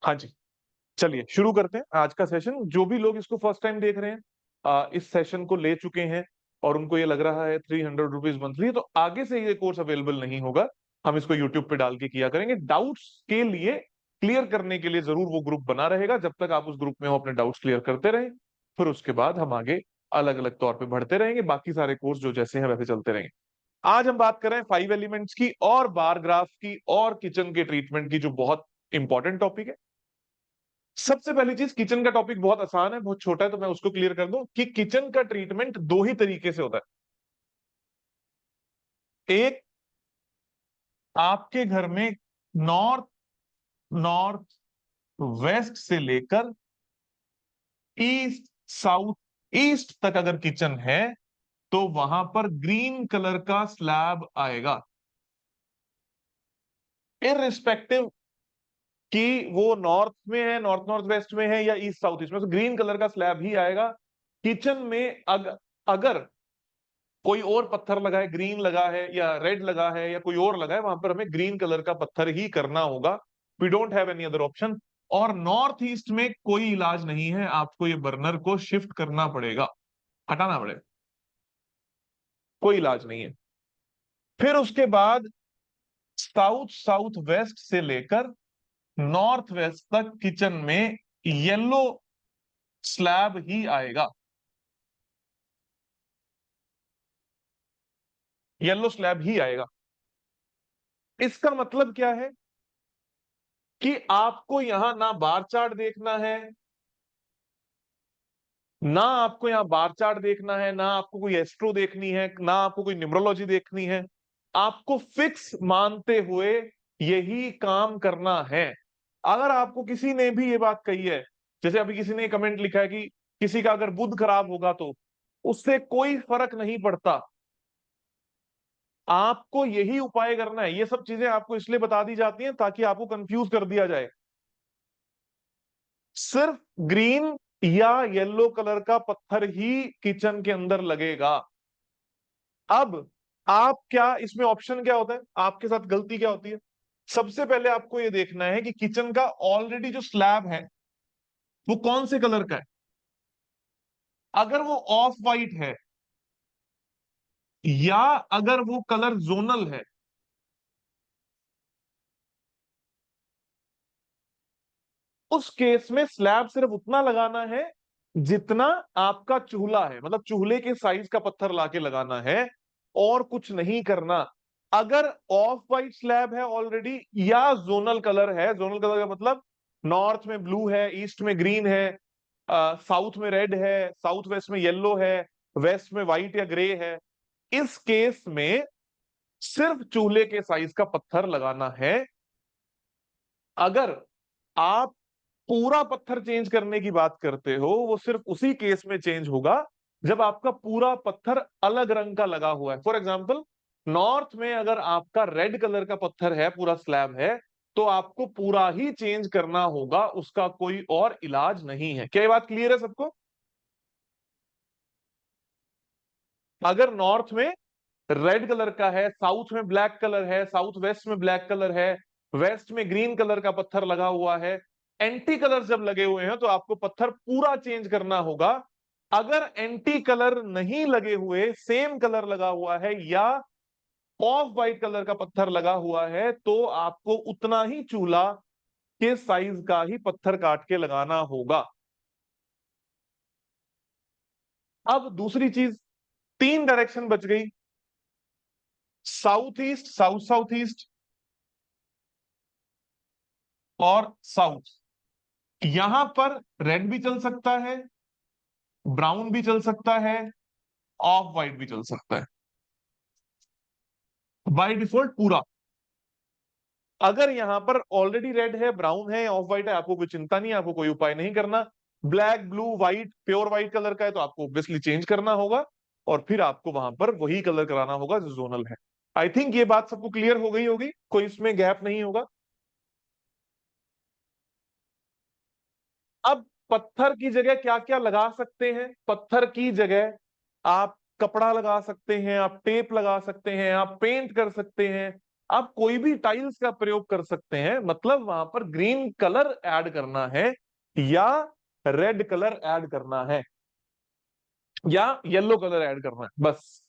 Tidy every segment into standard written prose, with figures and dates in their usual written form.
हाँ जी, चलिए शुरू करते हैं आज का सेशन। जो भी लोग इसको फर्स्ट टाइम देख रहे हैं, इस सेशन को ले चुके हैं और उनको ये लग रहा है 300 रुपीज मंथली, तो आगे से ये कोर्स अवेलेबल नहीं होगा। हम इसको यूट्यूब पे डाल के किया करेंगे। डाउट्स के लिए, क्लियर करने के लिए जरूर वो ग्रुप बना रहेगा। जब तक आप उस ग्रुप में हो अपने डाउट्स क्लियर करते रहें, फिर उसके बाद हम आगे अलग अलग तौर पे बढ़ते रहेंगे। बाकी सारे कोर्स जो जैसे हैं वैसे चलते रहेंगे। आज हम बात कर रहे हैं 5 एलिमेंट्स की और बार ग्राफ की और किचन के ट्रीटमेंट की, जो बहुत इंपॉर्टेंट टॉपिक है। सबसे पहली चीज, किचन का टॉपिक बहुत आसान है, बहुत छोटा है, तो मैं उसको क्लियर कर दूं कि किचन का ट्रीटमेंट दो ही तरीके से होता है। एक, आपके घर में नॉर्थ नॉर्थ वेस्ट से लेकर ईस्ट साउथ ईस्ट तक अगर किचन है, तो वहां पर ग्रीन कलर का स्लैब आएगा, इररिस्पेक्टिव कि वो नॉर्थ में है, नॉर्थ नॉर्थ वेस्ट में है, या ईस्ट साउथ ईस्ट में, तो ग्रीन कलर का स्लैब ही आएगा। किचन में अगर कोई और पत्थर लगा है, ग्रीन लगा है या रेड लगा है या कोई और लगा है, वहां पर हमें ग्रीन कलर का पत्थर ही करना होगा। We don't have any other option. और नॉर्थ ईस्ट में कोई इलाज नहीं है, आपको ये बर्नर को शिफ्ट करना पड़ेगा, हटाना पड़ेगा, कोई इलाज नहीं है। फिर उसके बाद साउथ साउथ वेस्ट से लेकर नॉर्थ वेस्ट तक किचन में येलो स्लैब ही आएगा, येलो स्लैब ही आएगा। इसका मतलब क्या है कि आपको यहां ना बार चार्ट देखना है, ना आपको यहाँ बार चार्ट देखना है, ना आपको कोई एस्ट्रो देखनी है, ना आपको कोई न्यूमरोलॉजी देखनी है। आपको फिक्स मानते हुए यही काम करना है। अगर आपको किसी ने भी ये बात कही है, जैसे अभी किसी ने कमेंट लिखा है कि किसी का अगर बुध खराब होगा तो उससे कोई फर्क नहीं पड़ता, आपको यही उपाय करना है। ये सब चीजें आपको इसलिए बता दी जाती हैं ताकि आपको कंफ्यूज कर दिया जाए। सिर्फ ग्रीन या येलो कलर का पत्थर ही किचन के अंदर लगेगा। अब आप क्या, इसमें ऑप्शन क्या होता है, आपके साथ गलती क्या होती है? सबसे पहले आपको यह देखना है कि किचन का ऑलरेडी जो स्लैब है वो कौन से कलर का है। अगर वो ऑफ वाइट है या अगर वो कलर जोनल है, उस केस में स्लैब सिर्फ उतना लगाना है जितना आपका चूल्हा है, मतलब चूल्हे के साइज का पत्थर लाके लगाना है, और कुछ नहीं करना। अगर ऑफ वाइट स्लैब है ऑलरेडी या जोनल कलर है, जोनल कलर का मतलब नॉर्थ में ब्लू है, ईस्ट में ग्रीन है, साउथ में रेड है, साउथ वेस्ट में येलो है, वेस्ट में व्हाइट या ग्रे है, इस केस में सिर्फ चूल्हे के साइज का पत्थर लगाना है। अगर आप पूरा पत्थर चेंज करने की बात करते हो, वो सिर्फ उसी केस में चेंज होगा जब आपका पूरा पत्थर अलग रंग का लगा हुआ है। फॉर एग्जाम्पल, नॉर्थ में अगर आपका रेड कलर का पत्थर है, पूरा स्लैब है, तो आपको पूरा ही चेंज करना होगा, उसका कोई और इलाज नहीं है। क्या ये बात क्लियर है सबको? अगर नॉर्थ में रेड कलर का है, साउथ में ब्लैक कलर है, साउथ वेस्ट में ब्लैक कलर है, वेस्ट में ग्रीन कलर का पत्थर लगा हुआ है, एंटी कलर जब लगे हुए हैं तो आपको पत्थर पूरा चेंज करना होगा। अगर एंटी कलर नहीं लगे हुए, सेम कलर लगा हुआ है या ऑफ वाइट कलर का पत्थर लगा हुआ है, तो आपको उतना ही चूल्हा के साइज का ही पत्थर काट के लगाना होगा। अब दूसरी चीज, तीन डायरेक्शन बच गई, south east, south south east और साउथ। यहां पर रेड भी चल सकता है, ब्राउन भी चल सकता है, ऑफ वाइट भी चल सकता है, बाय डिफॉल्ट पूरा। अगर यहां पर ऑलरेडी रेड है, ब्राउन है, ऑफ वाइट है, आपको कोई चिंता नहीं है, आपको कोई उपाय नहीं करना। Black blue white pure white colour का है तो आपको ऑब्वियसली चेंज करना होगा, और फिर आपको वहां पर वही कलर कराना होगा जो जोनल है। आई थिंक ये बात सबको क्लियर हो गई होगी, कोई इसमें गैप नहीं होगा। अब पत्थर की जगह क्या क्या लगा सकते हैं? पत्थर की जगह आप कपड़ा लगा सकते हैं, आप टेप लगा सकते हैं, आप पेंट कर सकते हैं, आप कोई भी टाइल्स का प्रयोग कर सकते हैं, मतलब वहां पर ग्रीन कलर ऐड करना है या रेड कलर ऐड करना है या येलो कलर ऐड करना है, बस।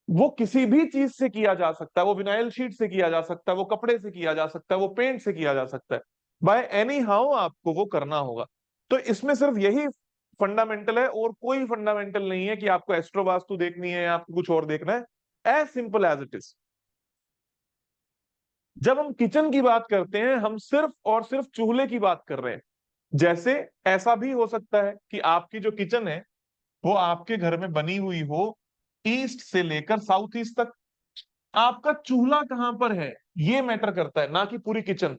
वो किसी भी चीज से किया जा सकता है, वो विनाइल शीट से किया जा सकता है, वो कपड़े से किया जा सकता है, वो पेंट से किया जा सकता है। बाय एनी हाउ आपको वो करना होगा। तो इसमें सिर्फ यही फंडामेंटल है, और कोई फंडामेंटल नहीं है कि आपको एस्ट्रो वास्तु देखनी है या आपको कुछ और देखना है। As simple as it is. जब हम किचन की बात करते हैं, हम सिर्फ और सिर्फ चूल्हे की बात कर रहे हैं। जैसे ऐसा भी हो सकता है कि आपकी जो किचन है वो आपके घर में बनी हुई हो ईस्ट से लेकर साउथ ईस्ट तक। आपका चूल्हा कहां पर है ये मैटर करता है, ना कि पूरी किचन।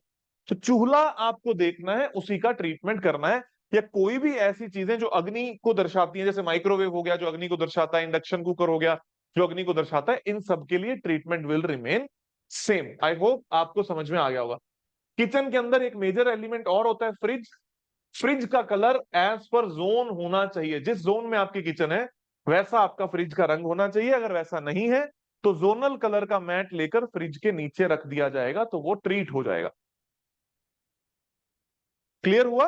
तो चूल्हा आपको देखना है, उसी का ट्रीटमेंट करना है। या कोई भी ऐसी चीजें जो अग्नि को दर्शाती हैं, जैसे माइक्रोवेव हो गया जो अग्नि को दर्शाता है, इंडक्शन कुकर हो गया जो अग्नि को दर्शाता है, इन सब के लिए treatment will remain same. I hope आपको समझ में आ गया होगा। किचन के अंदर एक मेजर एलिमेंट और होता है, फ्रिज। फ्रिज का कलर एज पर जोन होना चाहिए। जिस जोन में आपकी किचन है वैसा आपका फ्रिज का रंग होना चाहिए। अगर वैसा नहीं है तो जोनल कलर का मैट लेकर फ्रिज के नीचे रख दिया जाएगा, तो वो ट्रीट हो जाएगा। क्लियर हुआ?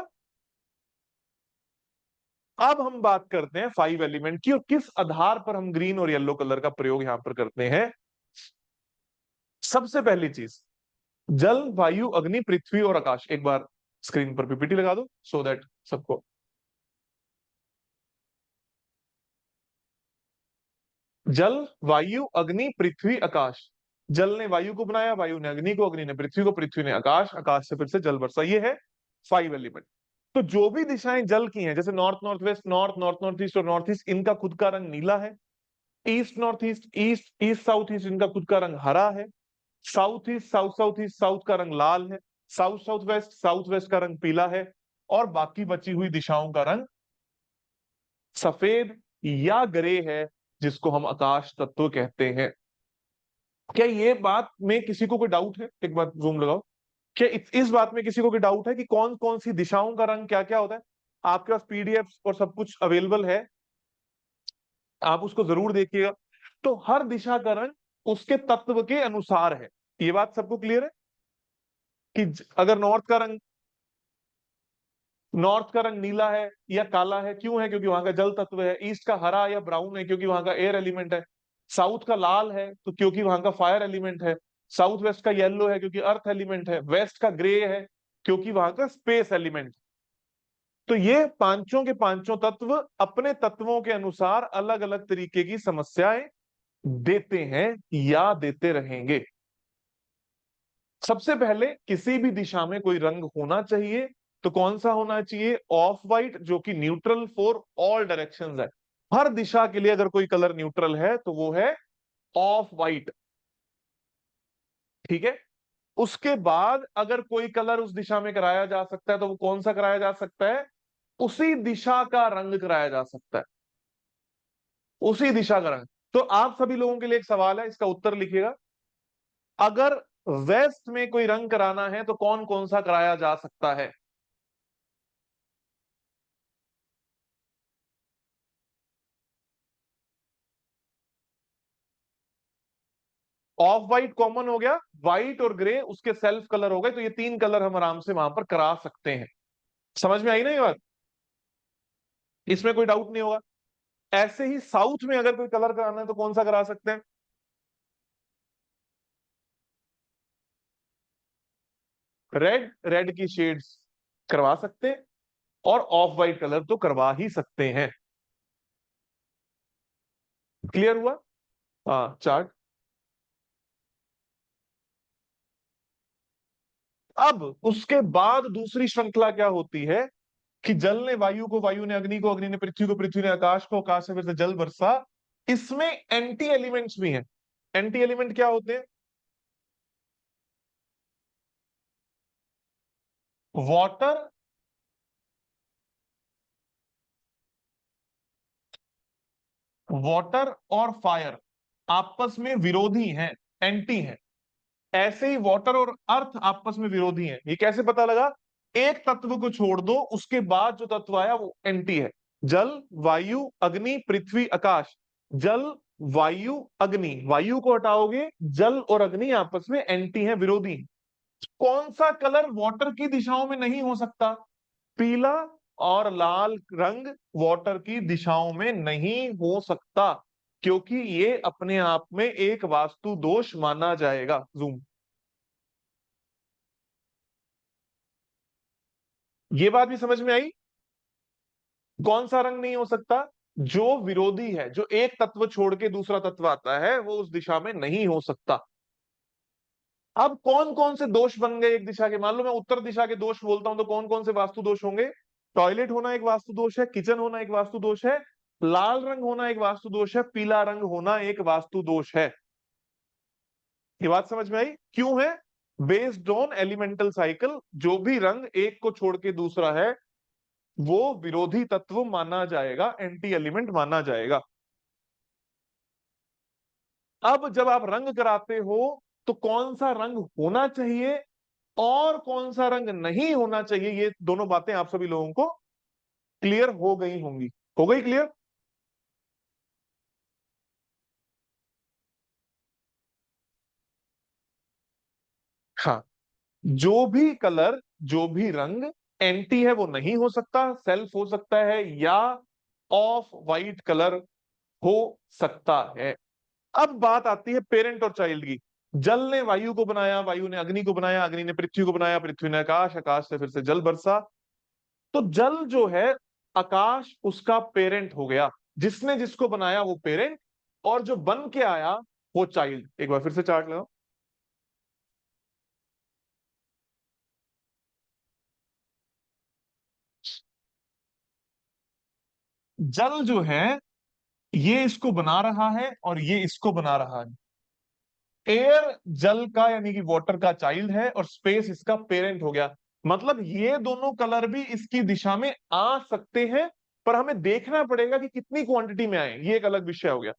अब हम बात करते हैं 5 एलिमेंट की, और किस आधार पर हम ग्रीन और येलो कलर का प्रयोग यहां पर करते हैं। सबसे पहली चीज, जल, वायु, अग्नि, पृथ्वी और आकाश। एक बार स्क्रीन पर पीपीटी लगा दो सो दैट सबको। जल, वायु, अग्नि, पृथ्वी, आकाश। जल ने वायु को बनाया, वायु ने अग्नि को, अग्नि ने पृथ्वी को, पृथ्वी ने आकाश, आकाश से फिर से जल बरसा। ये है 5 एलिमेंट। तो जो भी दिशाएं जल की हैं, जैसे north north west, north north north east और नॉर्थ ईस्ट, इनका खुद का रंग नीला है। East north east, east east south east, इनका खुद का रंग हरा है। South east south south east, south का रंग लाल है। साउथ वेस्ट का रंग पीला है। और बाकी बची हुई दिशाओं का रंग सफेद या ग्रे है, जिसको हम आकाश तत्व कहते हैं। क्या ये बात में किसी को कोई डाउट है? एक बार जूम लगाओ। क्या इस बात में किसी को कोई डाउट है कि कौन कौन सी दिशाओं का रंग क्या क्या होता है? आपके पास पीडीएफ और सब कुछ अवेलेबल है, आप उसको जरूर देखिएगा। तो हर दिशा का रंग उसके तत्व के अनुसार है। ये बात सबको क्लियर है कि अगर नॉर्थ का रंग नीला है या काला है, क्यों है? क्योंकि वहां का जल तत्व है। ईस्ट का हरा या ब्राउन है, क्योंकि वहां का एयर एलिमेंट है। साउथ का लाल है तो क्योंकि वहां का फायर एलिमेंट है। साउथ वेस्ट का येलो है क्योंकि अर्थ एलिमेंट है। वेस्ट का ग्रे है क्योंकि वहां का स्पेस एलिमेंट। तो ये पांचों के पांचों तत्व अपने तत्वों के अनुसार अलग अलग तरीके की समस्याएं देते हैं या देते रहेंगे। सबसे पहले किसी भी दिशा में कोई रंग होना चाहिए, तो कौन सा होना चाहिए? ऑफ वाइट, जो कि न्यूट्रल फॉर ऑल डायरेक्शंस है। हर दिशा के लिए अगर कोई कलर न्यूट्रल है तो वो है ऑफ वाइट। ठीक है। उसके बाद अगर कोई कलर उस दिशा में कराया जा सकता है तो वो कौन सा कराया जा सकता है? उसी दिशा का रंग कराया जा सकता है। उसी दिशा का रंग। तो आप सभी लोगों के लिए एक सवाल है, इसका उत्तर लिखिएगा। अगर वेस्ट में कोई रंग कराना है तो कौन कौन सा कराया जा सकता है? ऑफ वाइट कॉमन हो गया, व्हाइट और ग्रे उसके सेल्फ कलर हो गए, तो ये 3 कलर हम आराम से वहां पर करा सकते हैं। समझ में आई ना ये बात? इसमें कोई डाउट नहीं होगा। ऐसे ही साउथ में अगर कोई कलर कराना है तो कौन सा करा सकते हैं? रेड, रेड की शेड्स करवा सकते हैं, और ऑफ वाइट कलर तो करवा ही सकते हैं। क्लियर हुआ? हाँ, चार्ट। अब उसके बाद दूसरी श्रृंखला क्या होती है कि जल ने वायु को, वायु ने अग्नि को, अग्नि ने पृथ्वी को, पृथ्वी ने आकाश को, आकाश से फिर से जल बरसा। इसमें एंटी एलिमेंट्स भी हैं। एंटी एलिमेंट क्या होते हैं? वाटर, वाटर और फायर आपस में विरोधी हैं, एंटी हैं। ऐसे ही वाटर और अर्थ आपस में विरोधी हैं। ये कैसे पता लगा? एक तत्व को छोड़ दो, उसके बाद जो तत्व आया वो एंटी है। जल, वायु, अग्नि, पृथ्वी, आकाश। जल वायु अग्नि, वायु को हटाओगे, जल और अग्नि आपस में एंटी है, विरोधी। कौन सा कलर वाटर की दिशाओं में नहीं हो सकता? पीला और लाल रंग वाटर की दिशाओं में नहीं हो सकता, क्योंकि ये अपने आप में एक वास्तु दोष माना जाएगा। जूम। ये बात भी समझ में आई? कौन सा रंग नहीं हो सकता? जो विरोधी है, जो एक तत्व छोड़ के दूसरा तत्व आता है, वो उस दिशा में नहीं हो सकता। अब कौन कौन से दोष बन गए एक दिशा के? मान लो मैं उत्तर दिशा के दोष बोलता हूं, तो कौन कौन से वास्तु दोष होंगे? टॉयलेट होना एक वास्तु दोष है, किचन होना एक वास्तु दोष है, लाल रंग होना एक वास्तु दोष है, पीला रंग होना एक वास्तु दोष है। ये बात समझ में आई? क्यों है? बेस्ड ऑन एलिमेंटल साइकिल, जो भी रंग एक को छोड़ के दूसरा है, वो विरोधी तत्व माना जाएगा, एंटी एलिमेंट माना जाएगा। अब जब आप रंग कराते हो, तो कौन सा रंग होना चाहिए और कौन सा रंग नहीं होना चाहिए, ये दोनों बातें आप सभी लोगों को क्लियर हो गई होंगी। हो गई क्लियर? हाँ। जो भी कलर, जो भी रंग एंटी है वो नहीं हो सकता, सेल्फ हो सकता है, या ऑफ वाइट कलर हो सकता है। अब बात आती है पेरेंट और चाइल्ड की। जल ने वायु को बनाया, वायु ने अग्नि को बनाया, अग्नि ने पृथ्वी को बनाया, पृथ्वी ने आकाश, आकाश से फिर से जल बरसा। तो जल जो है, आकाश उसका पेरेंट हो गया, जिसने जिसको बनाया वो पेरेंट, और जो बन के आया वो चाइल्ड। एक बार फिर से चार्ट लगाओ। जल जो है, ये इसको बना रहा है और ये इसको बना रहा है। एयर जल का यानी कि वाटर का चाइल्ड है, और स्पेस इसका पेरेंट हो गया। मतलब ये दोनों कलर भी इसकी दिशा में आ सकते हैं, पर हमें देखना पड़ेगा कि कितनी क्वांटिटी में आए, ये एक अलग विषय हो गया।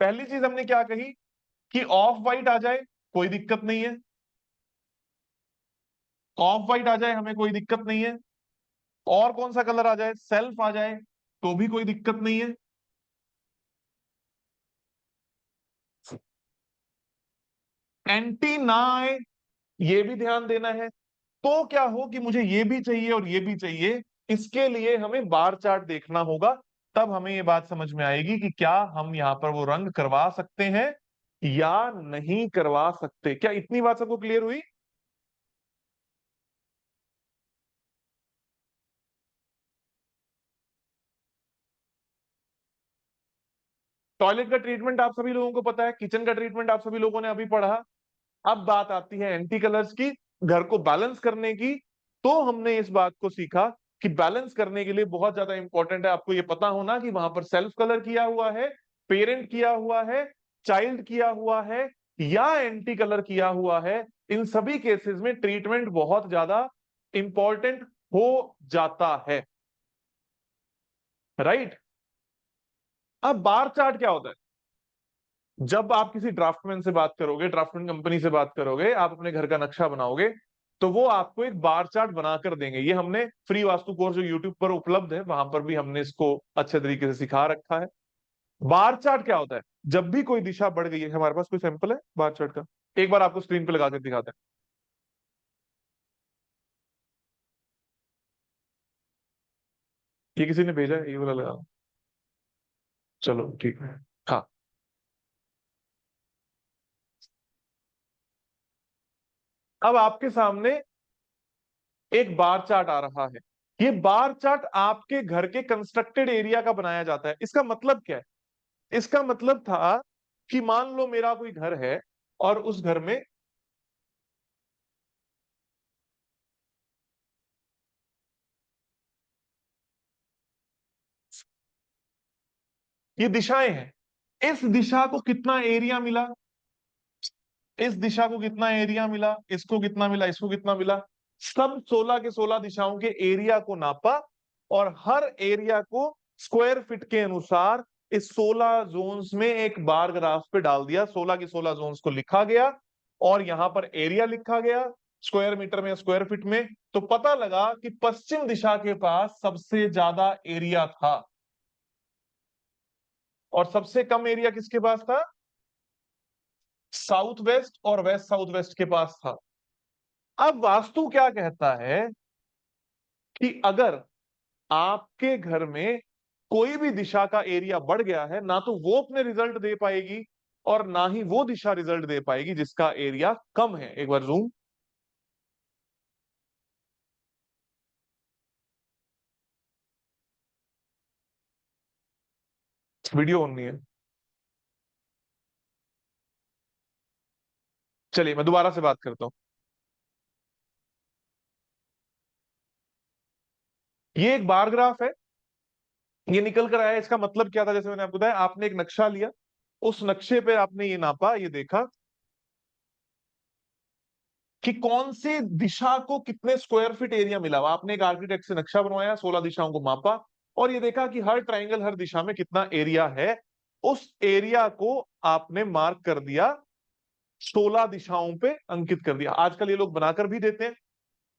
पहली चीज हमने क्या कही कि ऑफ वाइट आ जाए कोई दिक्कत नहीं है, ऑफ वाइट आ जाए हमें कोई दिक्कत नहीं है। और कौन सा कलर आ जाए? सेल्फ आ जाए तो भी कोई दिक्कत नहीं है। एंटी ना आए, ये भी ध्यान देना है। तो क्या हो कि मुझे ये भी चाहिए और ये भी चाहिए, इसके लिए हमें बार चार्ट देखना होगा। तब हमें ये बात समझ में आएगी कि क्या हम यहां पर वो रंग करवा सकते हैं या नहीं करवा सकते। क्या इतनी बात सबको क्लियर हुई? टॉयलेट का ट्रीटमेंट आप सभी लोगों को पता है, किचन का ट्रीटमेंट आप सभी लोगों ने अभी पढ़ा। अब बात आती है एंटी कलर्स की, घर को बैलेंस करने की। तो हमने इस बात को सीखा कि बैलेंस करने के लिए बहुत ज्यादा इंपॉर्टेंट है आपको ये पता होना कि वहां पर सेल्फ कलर किया हुआ है, पेरेंट किया हुआ है, चाइल्ड किया हुआ है, या एंटी कलर किया हुआ है। इन सभी केसेस में ट्रीटमेंट बहुत ज्यादा इंपॉर्टेंट हो जाता है। राइट? अब बार चार्ट क्या होता है? जब आप किसी ड्राफ्टमैन से बात करोगे, ड्राफ्टमैन कंपनी से बात करोगे, आप अपने घर का नक्शा बनाओगे, तो वो आपको एक बार चार्ट बनाकर देंगे। ये हमने फ्री वास्तु कोर्स जो यूट्यूब पर उपलब्ध है, वहां पर भी हमने इसको अच्छे तरीके से सिखा रखा है। बार चार्ट क्या होता है? जब भी कोई दिशा बढ़ गई है, हमारे पास कोई सैंपल है बार चार्ट का? एक बार आपको स्क्रीन पे लगा कर दिखाते हैं। ये किसी ने भेजा है, ये वाला लगा। चलो ठीक है। हाँ। अब आपके सामने एक बार चार्ट आ रहा है। ये बार चार्ट आपके घर के कंस्ट्रक्टेड एरिया का बनाया जाता है। इसका मतलब क्या है? इसका मतलब था कि मान लो मेरा कोई घर है, और उस घर में ये दिशाएं हैं। इस दिशा को कितना एरिया मिला, इस दिशा को कितना एरिया मिला, इसको कितना मिला, इसको कितना मिला, सब 16 के 16 दिशाओं के एरिया को नापा, और हर एरिया को स्क्वायर फीट के अनुसार इस 16 जोन्स में एक बार ग्राफ पे डाल दिया। 16 के 16 जोन्स को लिखा गया, और यहां पर एरिया लिखा गया स्क्वायर मीटर में, स्क्वायर फीट में। तो पता लगा कि पश्चिम दिशा के पास सबसे ज्यादा एरिया था। और सबसे कम एरिया किसके पास था? साउथ वेस्ट और वेस्ट साउथ वेस्ट के पास था। अब वास्तु क्या कहता है कि अगर आपके घर में कोई भी दिशा का एरिया बढ़ गया है, ना तो वो अपने रिजल्ट दे पाएगी और ना ही वो दिशा रिजल्ट दे पाएगी जिसका एरिया कम है। एक बार जूम। वीडियो ऑन नहीं है। चलिए मैं दोबारा से बात करता हूं। ये एक बार ग्राफ है, ये निकल कर आया। इसका मतलब क्या था? जैसे मैंने आपको बताया, आपने एक नक्शा लिया, उस नक्शे पे आपने ये नापा, ये देखा कि कौन सी दिशा को कितने स्क्वायर फीट एरिया मिला। आपने एक आर्किटेक्ट से नक्शा बनवाया, 16 दिशाओं को मापा और ये देखा कि हर ट्रायंगल, हर दिशा में कितना एरिया है। उस एरिया को आपने मार्क कर दिया, 16 दिशाओं पे अंकित कर दिया। आजकल ये लोग बनाकर भी देते हैं।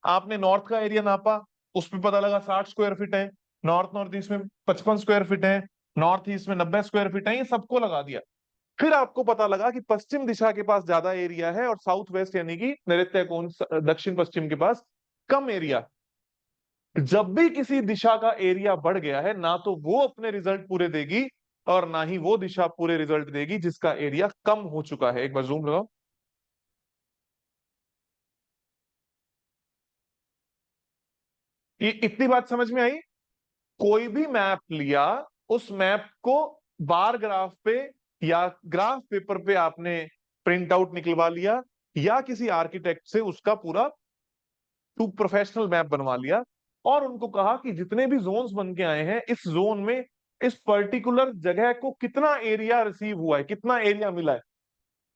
आपने नॉर्थ का एरिया नापा, उस पर पता लगा 60 स्क्वायर फीट है। नॉर्थ नॉर्थ ईस्ट में 55 स्क्वायर फीट है। नॉर्थ ईस्ट में 90 स्क्वायर फीट है। ये सबको लगा दिया। फिर आपको पता लगा कि पश्चिम दिशा के पास ज्यादा एरिया है और साउथ वेस्ट यानी कि नैऋत्य कोण दक्षिण पश्चिम के पास कम एरिया। जब भी किसी दिशा का एरिया बढ़ गया है, ना तो वो अपने रिजल्ट पूरे देगी और ना ही वो दिशा पूरे रिजल्ट देगी जिसका एरिया कम हो चुका है। एक बार जूम लगाओ। ये इतनी बात समझ में आई? कोई भी मैप लिया, उस मैप को बार ग्राफ पे या ग्राफ पेपर पे आपने प्रिंट आउट निकलवा लिया या किसी आर्किटेक्ट से उसका पूरा टू प्रोफेशनल मैप बनवा लिया और उनको कहा कि जितने भी जोन्स बन के आए हैं, इस जोन में इस पर्टिकुलर जगह को कितना एरिया रिसीव हुआ है, कितना एरिया मिला है,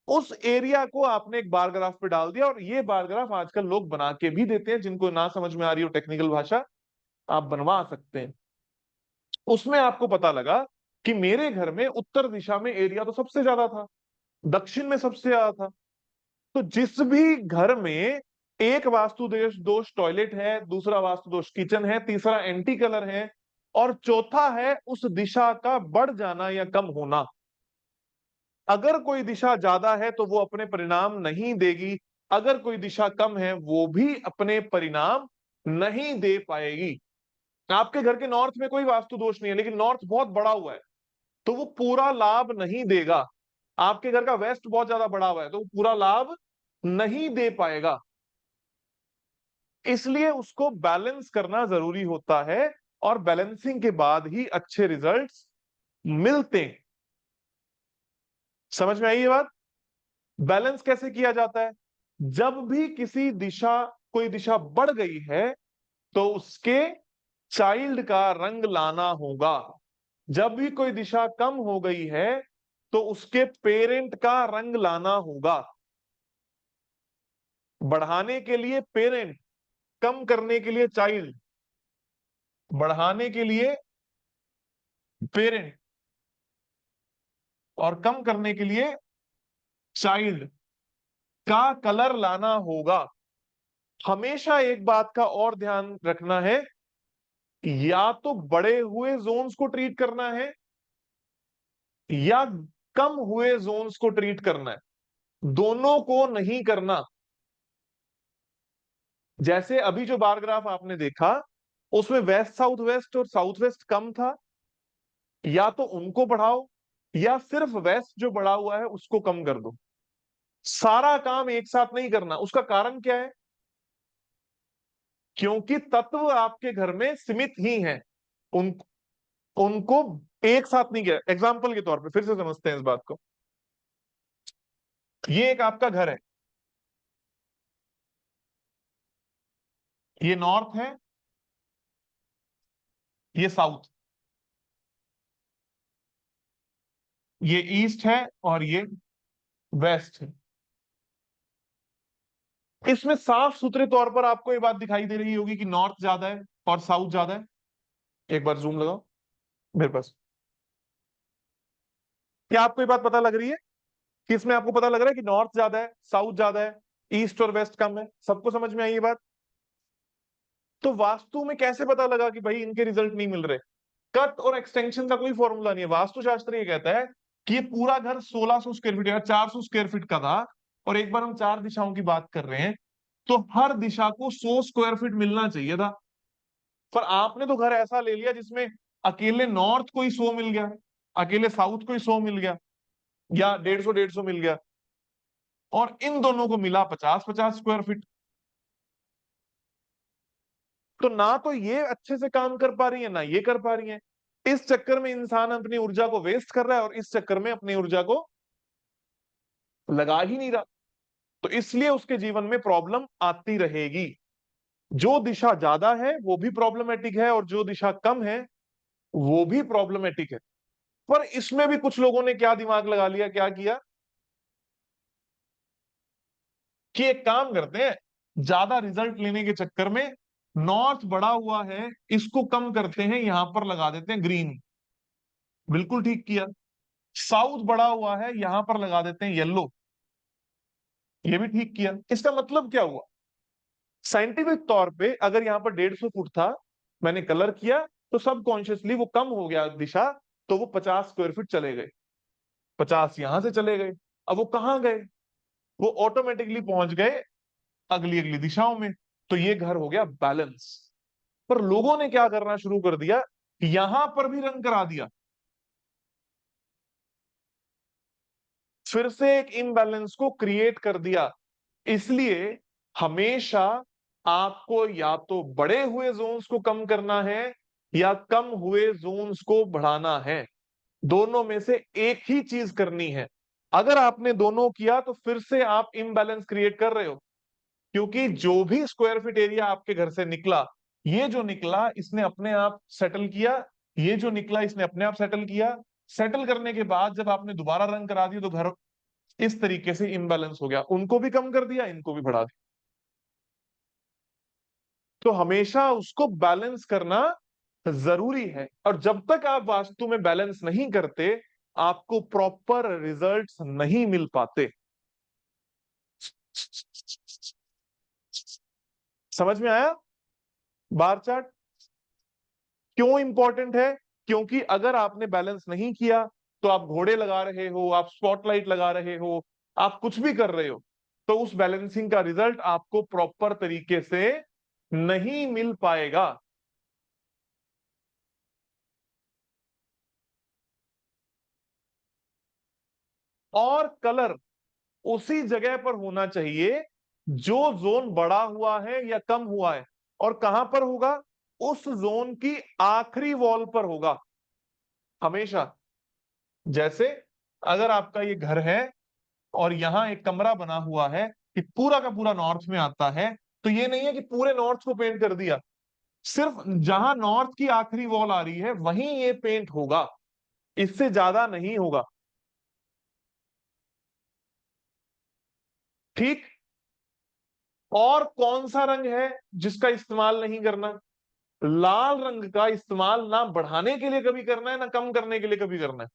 उस एरिया को आपने एक बार ग्राफ पे डाल दिया। और ये बार ग्राफ आजकल लोग बना के भी देते हैं, जिनको ना समझ में आ रही हो टेक्निकल भाषा, आप बनवा सकते हैं। उसमें आपको पता लगा कि मेरे घर में उत्तर दिशा में एरिया तो सबसे ज्यादा था, दक्षिण में सबसे ज्यादा था। तो जिस भी घर में एक वास्तु दोष दोष टॉयलेट है, दूसरा वास्तु दोष किचन है, तीसरा एंटी कलर है और चौथा है उस दिशा का बढ़ जाना या कम होना, अगर कोई दिशा ज्यादा है तो वो अपने परिणाम नहीं देगी, अगर कोई दिशा कम है वो भी अपने परिणाम नहीं दे पाएगी। आपके घर के नॉर्थ में कोई वास्तु दोष नहीं है, लेकिन नॉर्थ बहुत बड़ा हुआ है तो वो पूरा लाभ नहीं देगा। आपके घर का वेस्ट बहुत ज्यादा बड़ा हुआ है तो वो पूरा लाभ नहीं दे पाएगा। इसलिए उसको बैलेंस करना जरूरी होता है और बैलेंसिंग के बाद ही अच्छे रिजल्ट्स मिलते हैं। समझ में आई ये बात? बैलेंस कैसे किया जाता है? जब भी किसी दिशा, कोई दिशा बढ़ गई है तो उसके चाइल्ड का रंग लाना होगा। जब भी कोई दिशा कम हो गई है तो उसके पेरेंट का रंग लाना होगा। बढ़ाने के लिए पेरेंट, कम करने के लिए चाइल्ड। बढ़ाने के लिए पेरेंट और कम करने के लिए चाइल्ड का कलर लाना होगा। हमेशा एक बात का और ध्यान रखना है, या तो बड़े हुए जोन्स को ट्रीट करना है या कम हुए जोन्स को ट्रीट करना है, दोनों को नहीं करना। जैसे अभी जो बार ग्राफ आपने देखा, उसमें वेस्ट साउथ वेस्ट और साउथ वेस्ट कम था, या तो उनको बढ़ाओ या सिर्फ वेस्ट जो बढ़ा हुआ है उसको कम कर दो। सारा काम एक साथ नहीं करना। उसका कारण क्या है? क्योंकि तत्व आपके घर में सीमित ही हैं, उन उनको एक साथ नहीं किया। एग्जाम्पल के तौर पे फिर से समझते हैं इस बात को। ये एक आपका घर है, ये नॉर्थ है, ये साउथ, ये ईस्ट है और ये वेस्ट है। इसमें साफ सुथरे तौर पर आपको ये बात दिखाई दे रही होगी कि नॉर्थ ज्यादा है और साउथ ज्यादा है। एक बार जूम लगाओ मेरे पास। क्या आपको ये बात पता लग रही है कि इसमें आपको पता लग रहा है कि नॉर्थ ज्यादा है, साउथ ज्यादा है, ईस्ट और वेस्ट कम है? सबको समझ में आई ये बात? तो वास्तु में कैसे पता लगा कि भाई इनके रिजल्ट नहीं मिल रहे? कट और एक्सटेंशन का कोई फॉर्मूला नहीं है। वास्तुशास्त्र ये कहता है कि ये पूरा घर 1600 स्क्वायर फीट या 400 स्क्वायर फीट का था, और एक बार हम 4 दिशाओं की बात कर रहे हैं, तो हर दिशा को 100 स्क्वायर फीट मिलना चाहिए था। पर आपने तो घर ऐसा ले लिया जिसमें अकेले नॉर्थ को ही 100 मिल गया, अकेले साउथ को ही 100 मिल गया, या 150 मिल गया, और इन दोनों को मिला 50-50 स्क्वायर फीट। तो ना तो ये अच्छे से काम कर पा रही है, ना ये कर पा रही है। इस चक्कर में इंसान अपनी ऊर्जा को वेस्ट कर रहा है, और इस चक्कर में अपनी ऊर्जा को लगा ही नहीं रहा। तो इसलिए उसके जीवन में प्रॉब्लम आती रहेगी। जो दिशा ज्यादा है वो भी प्रॉब्लमेटिक है, और जो दिशा कम है वो भी प्रॉब्लमेटिक है। पर इसमें भी कुछ लोगों ने क्या दिमाग लगा लिया, क्या किया कि एक काम करते हैं, ज्यादा रिजल्ट लेने के चक्कर में नॉर्थ बड़ा हुआ है, इसको कम करते हैं, यहां पर लगा देते हैं ग्रीन। बिल्कुल ठीक किया। साउथ बड़ा हुआ है, यहां पर लगा देते हैं येलो। ये भी ठीक किया। इसका मतलब क्या हुआ? साइंटिफिक तौर पे अगर यहाँ पर 150 फुट था, मैंने कलर किया, तो सबकॉन्शियसली वो कम हो गया दिशा, तो वो 50 स्क्वायर फीट चले गए। 50 यहां से चले गए। अब वो कहाँ गए? वो ऑटोमेटिकली पहुंच गए अगली अगली दिशाओं में। तो ये घर हो गया बैलेंस। पर लोगों ने क्या करना शुरू कर दिया, यहां पर भी रंग करा दिया, फिर से एक इम्बैलेंस को क्रिएट कर दिया। इसलिए हमेशा आपको या तो बढ़े हुए जोन्स को कम करना है, या कम हुए जोन्स को बढ़ाना है। दोनों में से एक ही चीज करनी है। अगर आपने दोनों किया तो फिर से आप इम्बैलेंस क्रिएट कर रहे हो। क्योंकि जो भी स्क्वायर फीट एरिया आपके घर से निकला, ये जो निकला इसने अपने आप सेटल किया, ये जो निकला इसने अपने आप सेटल किया। सेटल करने के बाद जब आपने दोबारा रंग करा दिया, तो घर इस तरीके से इम्बैलेंस हो गया, उनको भी कम कर दिया, इनको भी बढ़ा दिया। तो हमेशा उसको बैलेंस करना जरूरी है, और जब तक आप वास्तु में बैलेंस नहीं करते, आपको प्रॉपर रिजल्ट्स नहीं मिल पाते। समझ में आया? बार चार्ट क्यों इंपॉर्टेंट है? क्योंकि अगर आपने बैलेंस नहीं किया, तो आप घोड़े लगा रहे हो, आप स्पॉटलाइट लगा रहे हो, आप कुछ भी कर रहे हो, तो उस बैलेंसिंग का रिजल्ट आपको प्रॉपर तरीके से नहीं मिल पाएगा। और कलर उसी जगह पर होना चाहिए जो जोन बड़ा हुआ है या कम हुआ है। और कहां पर होगा? उस जोन की आखिरी वॉल पर होगा हमेशा। जैसे अगर आपका ये घर है, और यहां एक कमरा बना हुआ है कि पूरा का पूरा नॉर्थ में आता है, तो ये नहीं है कि पूरे नॉर्थ को पेंट कर दिया। सिर्फ जहां नॉर्थ की आखिरी वॉल आ रही है वहीं ये पेंट होगा, इससे ज्यादा नहीं होगा। ठीक। और कौन सा रंग है जिसका इस्तेमाल नहीं करना? लाल रंग का इस्तेमाल ना बढ़ाने के लिए कभी करना है, ना कम करने के लिए कभी करना है।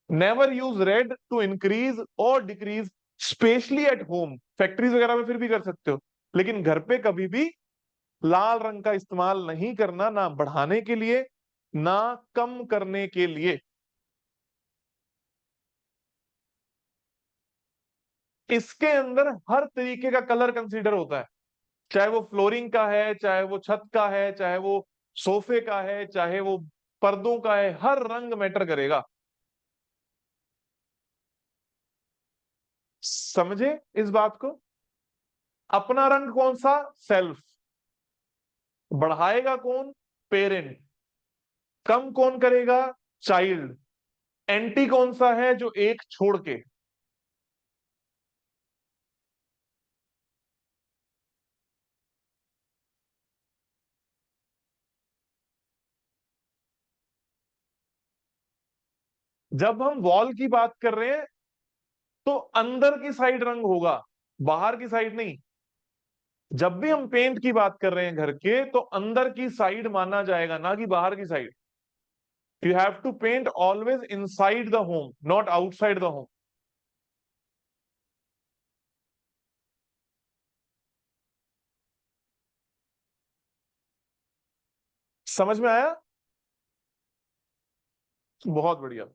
Never use red to increase और decrease, specially at home. Factories वगैरह में फिर भी कर सकते हो, लेकिन घर पे कभी भी लाल रंग का इस्तेमाल नहीं करना, ना बढ़ाने के लिए, ना कम करने के लिए। इसके अंदर हर तरीके का कलर कंसीडर होता है, चाहे वो फ्लोरिंग का है, चाहे वो छत का है, चाहे वो सोफे का है, चाहे वो पर्दों का है, हर रंग मैटर करेगा। समझे इस बात को? अपना रंग कौन सा? सेल्फ। बढ़ाएगा कौन? पेरेंट। कम कौन करेगा? चाइल्ड। एंटी कौन सा है? जो एक छोड़ के। जब हम वॉल की बात कर रहे हैं, तो अंदर की साइड रंग होगा, बाहर की साइड नहीं। जब भी हम पेंट की बात कर रहे हैं घर के, तो अंदर की साइड माना जाएगा, ना कि बाहर की side. You have to paint always inside the home, not outside the home. समझ में आया? बहुत बढ़िया।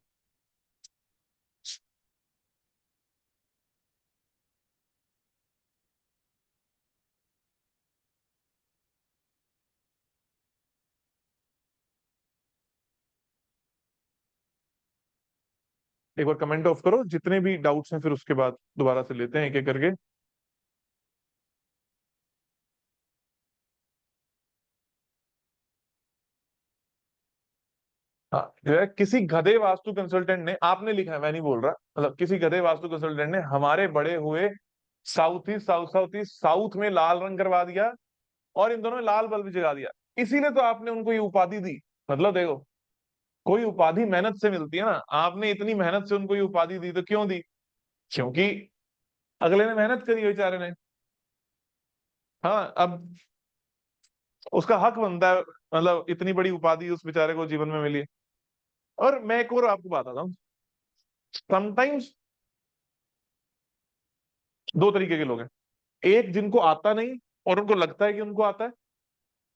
एक बार कमेंट ऑफ करो, जितने भी डाउट्स हैं फिर उसके बाद दोबारा से लेते हैं एक एक करके। हाँ, जो है किसी गधे वास्तु कंसल्टेंट ने, आपने लिखा है मैं नहीं बोल रहा, मतलब किसी गधे वास्तु कंसल्टेंट ने हमारे बड़े हुए south east south south east south में लाल रंग करवा दिया और इन दोनों में लाल बल्ब जगा दिया, इसीलिए तो आपने उनको ये उपाधि दी। मतलब देखो, कोई उपाधि मेहनत से मिलती है ना, आपने इतनी मेहनत से उनको ये उपाधि दी तो क्यों दी? क्योंकि अगले ने मेहनत करी है बेचारे ने। हाँ, अब उसका हक बनता है, मतलब इतनी बड़ी उपाधि उस बेचारे को जीवन में मिली है। और मैं एक और आपको बताता हूँ, समटाइम्स दो तरीके के लोग हैं। एक जिनको आता नहीं और उनको लगता है कि उनको आता है।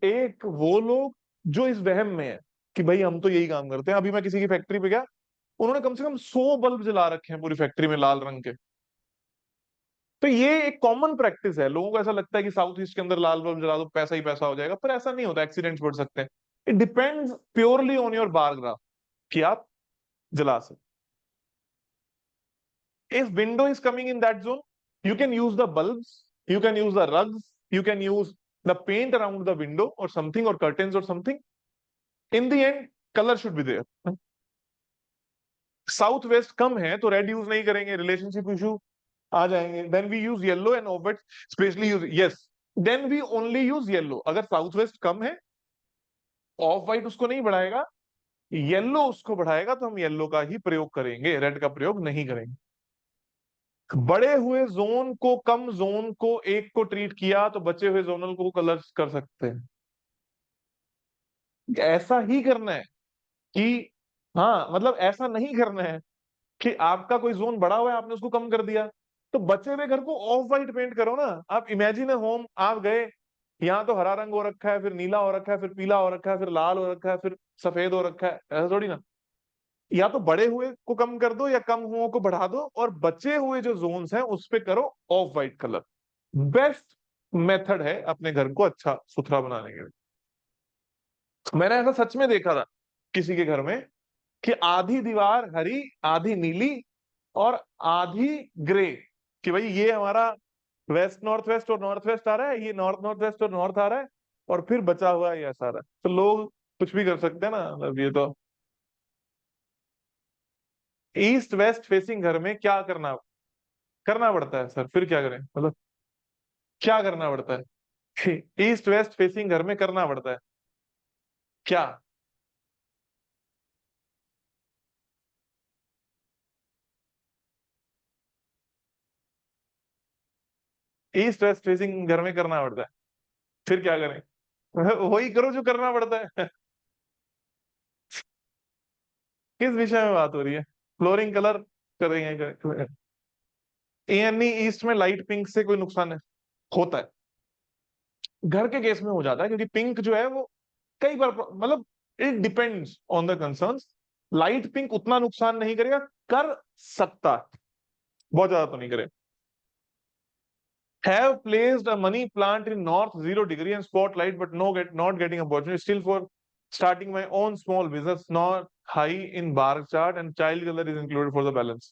एक वो लोग जो इस वहम में है कि भाई हम तो यही काम करते हैं। अभी मैं किसी की फैक्ट्री पे गया, उन्होंने कम से कम 100 बल्ब जला रखे हैं पूरी फैक्ट्री में लाल रंग के। तो ये एक कॉमन प्रैक्टिस है, लोगों को ऐसा लगता है कि साउथ ईस्ट के अंदर लाल बल्ब जला दो पैसा ही पैसा हो जाएगा, पर ऐसा नहीं होता, एक्सीडेंट्स बढ़ सकते हैं। It depends purely on your bar graph कि आप जला सकते। If window is coming in that zone, you can use the bulbs, you can use the rugs, you can use the paint around the window or something, or curtains or something. In the end, color should be there. South west कम है तो red use नहीं करेंगे, relationship issue आ जाएंगे। Then we use yellow and off white, specially use, yes, then we only use yellow. अगर south west कम है, ऑफ व्हाइट उसको नहीं बढ़ाएगा, येलो उसको बढ़ाएगा, तो हम येलो का ही प्रयोग करेंगे, रेड का प्रयोग नहीं करेंगे। बड़े हुए जोन को, कम जोन को, एक को ट्रीट किया तो बचे हुए जोनल को कलर कर सकते हैं। ऐसा ही करना है कि, हाँ मतलब ऐसा नहीं करना है कि आपका कोई जोन बड़ा हुआ है आपने उसको कम कर दिया, तो बचे हुए घर को ऑफ वाइट पेंट करो ना। आप इमेजिन होम, आप गए, यहाँ तो हरा रंग हो रखा है, फिर नीला हो रखा है, फिर पीला हो रखा है, फिर लाल हो रखा है, फिर सफेद हो रखा है, ऐसा थोड़ी ना। या तो बड़े हुए को कम कर दो या कम हुओं को बढ़ा दो, और बचे हुए जो जोन्स हैं उस पे करो of white colour. Best method है अपने घर को अच्छा सुथरा बनाने के लिए। मैंने ऐसा सच में देखा था किसी के घर में कि आधी दीवार हरी, आधी नीली और आधी ग्रे, कि भाई ये हमारा वेस्ट नॉर्थ वेस्ट और नॉर्थ वेस्ट आ रहा है, ये नॉर्थ नॉर्थ वेस्ट और नॉर्थ आ रहा है, और फिर बचा हुआ है ये ऐसा आ रहा है। तो लोग कुछ भी कर सकते हैं ना, मतलब ये तो। ईस्ट वेस्ट फेसिंग घर में क्या करना करना पड़ता है सर, फिर क्या करें, मतलब क्या करना पड़ता है? ईस्ट वेस्ट फेसिंग घर में करना पड़ता है क्या? ईस्ट वेस्ट फेसिंग घर में करना पड़ता है, फिर क्या करें? वही करो जो करना पड़ता है। किस विषय में बात हो रही है? फ्लोरिंग कलर करेंगे? एनी ईस्ट में लाइट पिंक से कोई नुकसान है? होता है, घर के केस में हो जाता है, क्योंकि पिंक जो है वो कई बार मतलब, it depends on the concerns. Light pink उतना नुकसान नहीं करेगा, कर सकता है, बहुत ज्यादा तो नहीं करेगा। Have placed a money plant in north 0 degree and spotlight, but not getting opportunity. Still for starting my own small business, not high in bar chart and child color is included for the balance.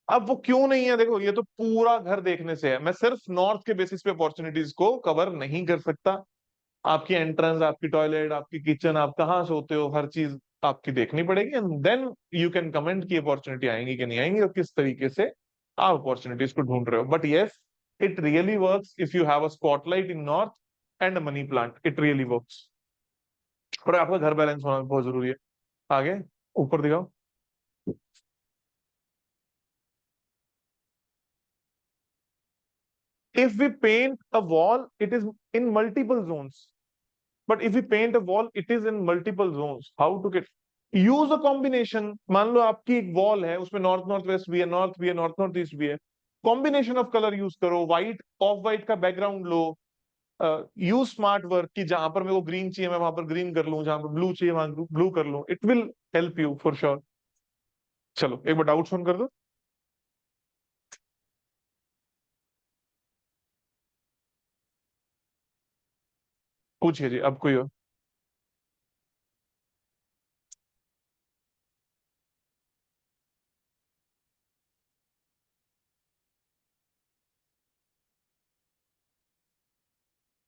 अब वो क्यों नहीं है? देखो, ये तो पूरा घर देखने से है, मैं सिर्फ नॉर्थ के बेसिस पे अपॉर्चुनिटीज को कवर नहीं कर सकता। आपकी एंट्रेंस, आपकी टॉयलेट, आपकी किचन, आप कहाँ सोते हो, हर चीज आपकी देखनी पड़ेगी, and then you can comment की अपॉर्चुनिटी आएंगी कि नहीं आएंगी और किस तरीके से आप अपॉर्चुनिटीज को ढूंढ रहे हो। But yes, it really works if you have a spotlight in north and a money plant, it really works. पर आपका घर बैलेंस होना बहुत जरूरी है। आगे ऊपर दिखाओ। If we paint a wall, it is in multiple zones. But if we paint a wall, it is in multiple zones. How to get? Use a combination. मान लो आपकी एक वॉल है, उसमें नॉर्थ नॉर्थ वेस्ट भी है, north भी है, north north east भी है। कॉम्बिनेशन ऑफ कलर यूज करो, व्हाइट ऑफ व्हाइट का बैकग्राउंड लो, यूज स्मार्ट वर्क की, जहां पर मेरे को ग्रीन चाहिए मैं वहां पर ग्रीन कर लूं, जहां पर ब्लू चाहिए वहां ब्लू कर लूं, it will help you for sure. चलो एक बार डाउट फोन कर दो। पूछिए जी, अब कोई हो।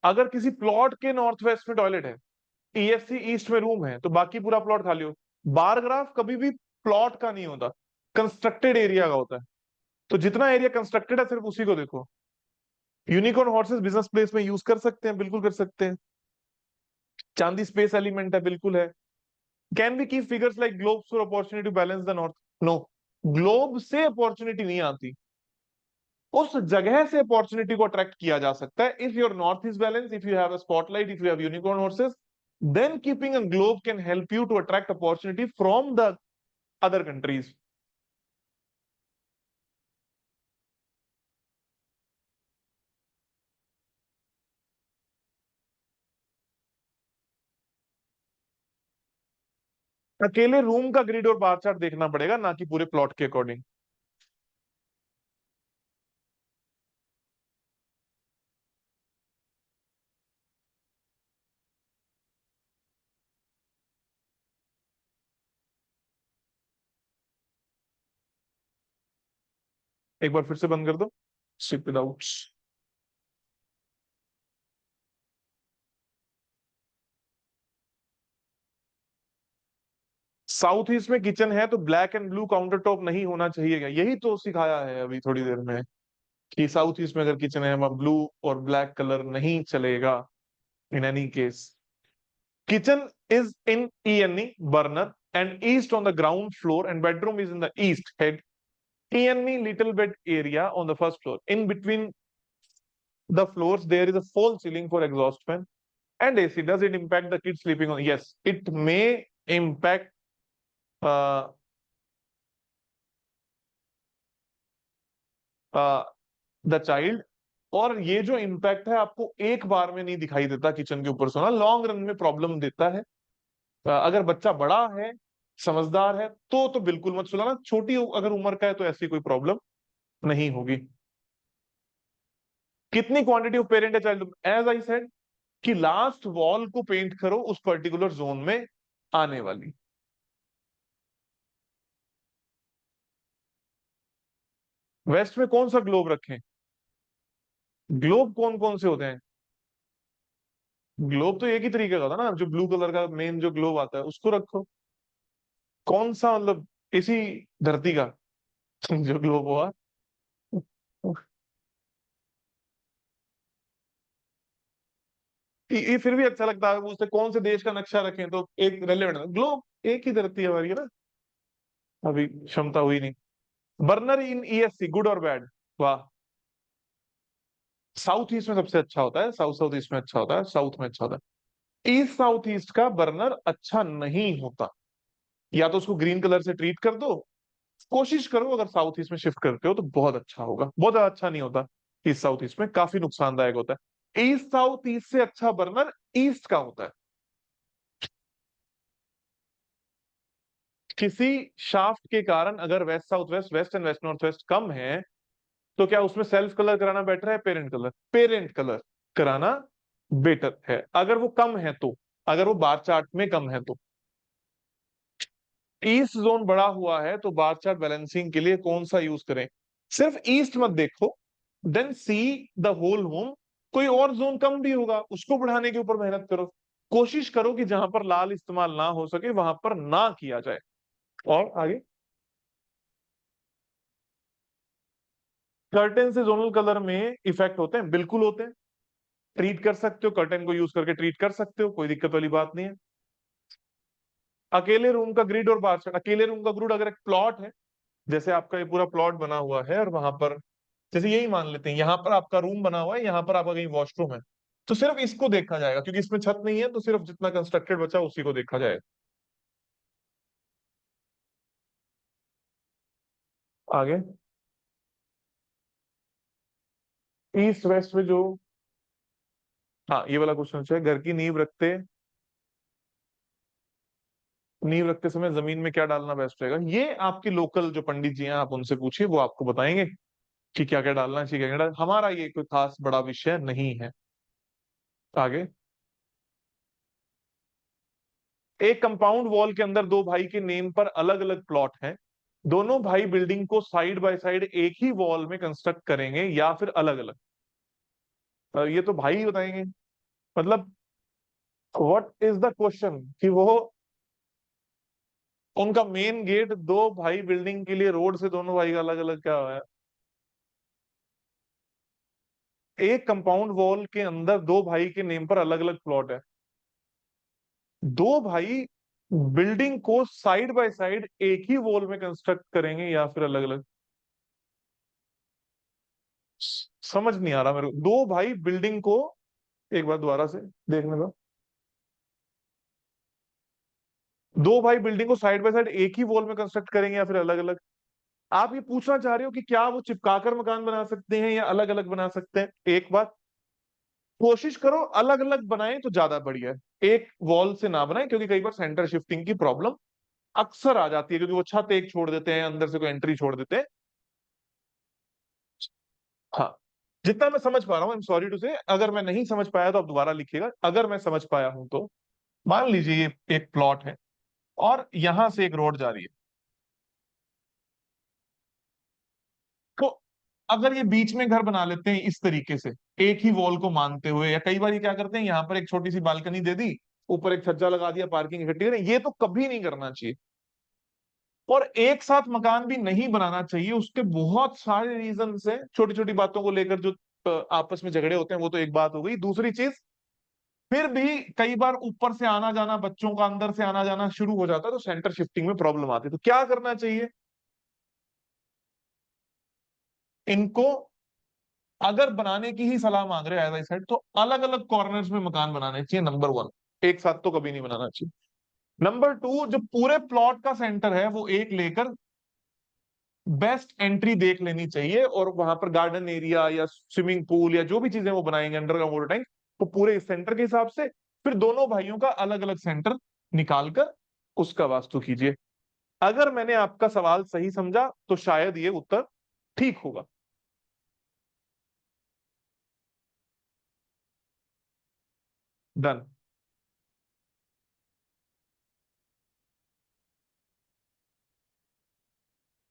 अगर किसी प्लॉट के नॉर्थ वेस्ट में टॉयलेट है, ईएससी ईस्ट में रूम है, तो बाकी पूरा प्लॉट खाली हो। बार ग्राफ कभी भी प्लॉट का नहीं होता, कंस्ट्रक्टेड एरिया का होता है। तो जितना एरिया कंस्ट्रक्टेड है सिर्फ उसी को देखो। यूनिकॉर्न हॉर्सेस बिजनेस प्लेस में यूज कर सकते हैं, बिल्कुल कर सकते हैं। चांदी स्पेस एलिमेंट है, बिल्कुल है। Can be key figures like globes for opportunity balance the north? No, globe से अपॉर्चुनिटी नहीं आती, उस जगह से अपॉर्चुनिटी को अट्रैक्ट किया जा सकता है। If your north is balance, if you have a spotlight, if you have unicorn horses, then keeping a globe can help you to attract opportunity from the other countries. अकेले room का grid और bar chart देखना पड़ेगा, ना कि पूरे plot के according. एक बार फिर से बंद कर दो। सिप विदाउट। साउथ ईस्ट में किचन है तो black and blue counter top नहीं होना चाहिए क्या? यही तो सिखाया है अभी थोड़ी देर में, कि साउथ ईस्ट में अगर किचन है वहां ब्लू और ब्लैक कलर नहीं चलेगा in any case. Kitchen is in E&E burner and east on the ground floor, and bedroom is in the east head. E&E little bed area on the first floor. In between the floors, there is a false ceiling for exhaust fan and AC. Does it impact the kids sleeping on? Yes, it may impact uh, the child. और ये जो impact है आपको एक बार में नहीं दिखाई देता, किचन के ऊपर सोना लॉन्ग रन में प्रॉब्लम देता है। अगर बच्चा बड़ा है, समझदार है, तो बिल्कुल मत सुलाना। छोटी अगर उम्र का है तो ऐसी कोई प्रॉब्लम नहीं होगी। कितनी क्वांटिटी ऑफ पेरेंट है चाइल्ड? एज आई सेड कि लास्ट वॉल को पेंट करो उस पर्टिकुलर जोन में आने वाली। वेस्ट में कौन सा ग्लोब रखें? ग्लोब कौन कौन से होते हैं? ग्लोब तो एक ही तरीके का होता है ना, जो ब्लू कलर का मेन जो ग्लोब आता है उसको रखो। कौन सा मतलब? इसी धरती का जो ग्लोब हुआ। ये फिर भी अच्छा लगता है, उससे कौन से देश का नक्शा रखें तो एक रेलेवेंट ग्लोब। एक ही धरती है हमारी, है ना। अभी क्षमता हुई नहीं। बर्नर इन ईएससी गुड और बैड? वाह। साउथ ईस्ट में सबसे अच्छा होता है, साउथ साउथ ईस्ट में अच्छा होता है, साउथ में अच्छा होता है। ईस्ट साउथ ईस्ट का बर्नर अच्छा नहीं होता। या तो उसको ग्रीन कलर से ट्रीट कर दो। कोशिश करो अगर साउथ ईस्ट में शिफ्ट करते हो तो बहुत अच्छा होगा। बहुत ज्यादा अच्छा नहीं होता, ईस्ट साउथ ईस्ट में काफी नुकसानदायक होता है। ईस्ट साउथ ईस्ट से अच्छा बर्नर ईस्ट का होता है। किसी शाफ्ट के कारण अगर west south west, west and west north west कम है, तो क्या उसमें सेल्फ कलर कराना बेटर है, पेरेंट कलर? पेरेंट कलर कराना बेटर है अगर वो कम है तो। अगर वो बार चार्ट में कम है तो। ईस्ट जोन बड़ा हुआ है तो बार चार्ट बैलेंसिंग के लिए कौन सा यूज करें? सिर्फ ईस्ट मत देखो, then see the whole home. कोई और जोन कम भी होगा, उसको बढ़ाने के ऊपर मेहनत करो। कोशिश करो कि जहां पर लाल इस्तेमाल ना हो सके वहां पर ना किया जाए। और आगे, कर्टेन से जोनल कलर में इफेक्ट होते हैं, बिल्कुल होते हैं। ट्रीट कर सकते हो, कर्टेन को यूज करके ट्रीट कर सकते हो, कोई दिक्कत वाली बात नहीं है। अकेले रूम का ग्रिड और बार चार्ट, अकेले रूम का ग्रिड अगर एक प्लॉट है, जैसे आपका ये पूरा प्लॉट बना हुआ है और वहां पर, जैसे यही मान लेते हैं यहाँ पर आपका रूम बना हुआ है, यहाँ पर आपका कहीं वॉशरूम है, तो सिर्फ इसको देखा जाएगा क्योंकि इसमें छत नहीं है, तो सिर्फ जितना कंस्ट्रक्टेड बचा उसी को देखा जाएगा। आगे, ईस्ट वेस्ट में जो हाँ, ये वाला क्वेश्चन अच्छा है। घर की नींव रखते समय जमीन में क्या डालना बेस्ट रहेगा? ये आपके लोकल जो पंडित जी हैं, आप उनसे पूछिए, वो आपको बताएंगे कि क्या क्या डालना चाहिए, क्या क्या हमारा ये कोई खास बड़ा विषय नहीं है। आगे, एक कंपाउंड वॉल के अंदर दो भाई के नेम पर अलग अलग प्लॉट हैं। दोनों भाई बिल्डिंग को साइड बाय साइड एक ही वॉल में कंस्ट्रक्ट करेंगे या फिर अलग अलग? ये तो भाई ही बताएंगे। मतलब व्हाट इज द क्वेश्चन कि वो उनका मेन गेट, दो भाई बिल्डिंग के लिए रोड से दोनों भाई का अलग अलग क्या है? एक कंपाउंड वॉल के अंदर दो भाई के नेम पर अलग अलग प्लॉट है। दो भाई बिल्डिंग को साइड बाय साइड एक ही वॉल में कंस्ट्रक्ट करेंगे या फिर अलग अलग? समझ नहीं आ रहा मेरे को। दो भाई बिल्डिंग को, एक बार दोबारा से देखने दो। दो भाई बिल्डिंग को साइड बाय साइड एक ही वॉल में कंस्ट्रक्ट करेंगे या फिर अलग अलग? आप ये पूछना चाह रहे हो कि क्या वो चिपकाकर मकान बना सकते हैं या अलग अलग बना सकते हैं? एक बात, कोशिश करो अलग अलग बनाएं तो ज्यादा बढ़िया है, एक वॉल से ना बनाएं, क्योंकि कई बार सेंटर शिफ्टिंग की प्रॉब्लम अक्सर आ जाती है, क्योंकि वो छत एक छोड़ देते हैं, अंदर से कोई एंट्री छोड़ देते हैं। हाँ, जितना मैं समझ पा रहा हूँ, आई एम सॉरी टू से, अगर मैं नहीं समझ पाया तो आप दोबारा लिखिएगा। अगर मैं समझ पाया हूं तो मान लीजिए ये एक प्लॉट है और यहां से एक रोड जा रही है। तो अगर ये बीच में घर बना लेते हैं इस तरीके से, एक ही वॉल को मानते हुए, या कई बार ये क्या करते हैं, यहाँ पर एक छोटी सी बालकनी दे दी, ऊपर एक छज्जा लगा दिया, पार्किंग इकट्ठी करें, ये तो कभी नहीं करना चाहिए। और एक साथ मकान भी नहीं बनाना चाहिए, उसके बहुत सारे रीजन है। छोटी छोटी बातों को लेकर जो आपस में झगड़े होते हैं, वो तो एक बात हो गई। दूसरी चीज, फिर भी कई बार ऊपर से आना जाना, बच्चों का अंदर से आना जाना शुरू हो जाता है, तो सेंटर शिफ्टिंग में प्रॉब्लम आती है। तो क्या करना चाहिए इनको? अगर बनाने की ही सलाह मांग रहे हैं एज आई सेड, तो अलग अलग कॉर्नर्स में मकान बनाने चाहिए, नंबर वन। एक साथ तो कभी नहीं बनाना चाहिए। नंबर टू, जो पूरे प्लॉट का सेंटर है वो एक लेकर बेस्ट एंट्री देख लेनी चाहिए, और वहां पर गार्डन एरिया या स्विमिंग पूल या जो भी चीजें वो बनाएंगे, अंडरग्राउंड वाटर टैंक, तो पूरे इस सेंटर के हिसाब से फिर दोनों भाइयों का अलग अलग सेंटर निकालकर उसका वास्तु कीजिए। अगर मैंने आपका सवाल सही समझा तो शायद ये उत्तर ठीक होगा। डन।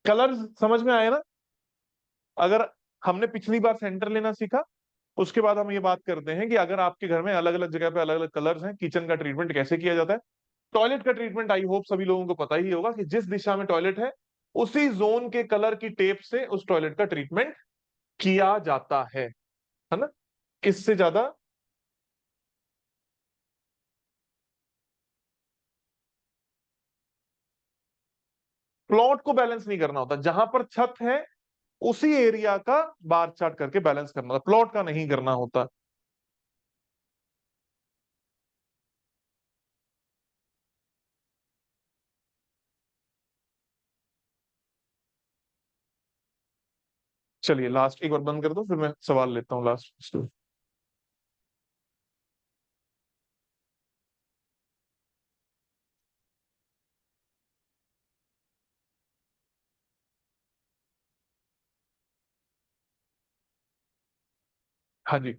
कलर्स समझ में आए ना? अगर हमने पिछली बार सेंटर लेना सीखा, उसके बाद हम ये बात करते हैं कि अगर आपके घर में अलग अलग जगह पे अलग अलग कलर्स हैं, किचन का ट्रीटमेंट कैसे किया जाता है। टॉयलेट का ट्रीटमेंट आई होप सभी लोगों को पता ही होगा कि जिस दिशा में टॉयलेट है, उसी जोन के कलर की टेप से उस टॉयलेट का ट्रीटमेंट किया जाता है ना? इससे ज्यादा प्लॉट को बैलेंस नहीं करना होता। जहां पर छत है उसी एरिया का बार चार्ट करके बैलेंस करना होता, प्लॉट का नहीं करना होता। चलिए लास्ट एक बार बंद कर दो, फिर मैं सवाल लेता हूँ लास्ट। हाँ जी।